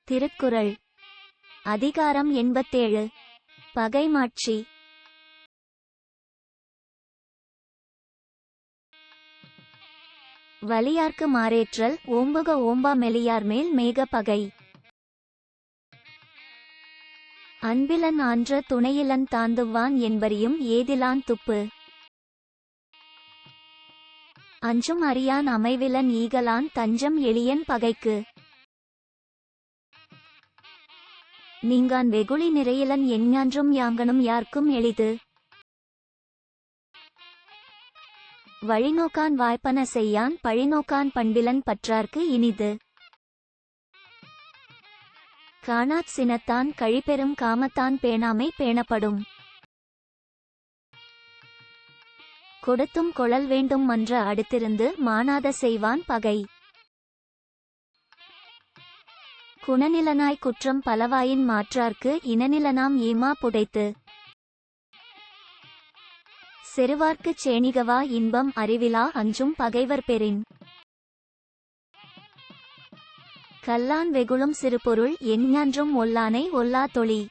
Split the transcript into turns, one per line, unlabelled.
திருக்குறள் அதிகாரம் 87 பகைமாட்சி. வலியார்க்கு மாறேற்றல் ஓம்புக ஓம்பா மெலியார் மேல் மேக பகை. அன்பிலன் ஆன்ற துணையிலன் தாந்துவான் என்பரியும் ஏதிலான் துப்பு. அஞ்சும் அறியான் அமைவிலன் ஈகலான் தஞ்சம் எளியன் பகைக்கு. நீங்கான் வெகுளி நிறையிலன் எஞ்ஞான்றும் யாங்கனும் யார்க்கும் எளிது. வழிநோக்கான் வாய்ப்பன செய்யான் பழிநோக்கான் பண்பிலன் பற்றார்க்கு இனிது. காணாச் சினத்தான் கழிபெறும் காமத்தான் பேணாமை பேணப்படும். கொடுத்தும் கொளல் வேண்டும் மன்ற அடுத்திருந்து மானாத செய்வான் பகை. குணநிலனாய் குற்றம் பலவாயின் மாற்றார்க்கு இனநிலனாம் ஏமா புடைத்து. செருவார்க்குச் சேணிகவா இன்பம் அறிவிலா அஞ்சும் பகைவர் பெறின். கல்லான் வெகுளும் சிறுபொருள் எஞ்ஞான்றும் ஒல்லானை ஒல்லா தொழி.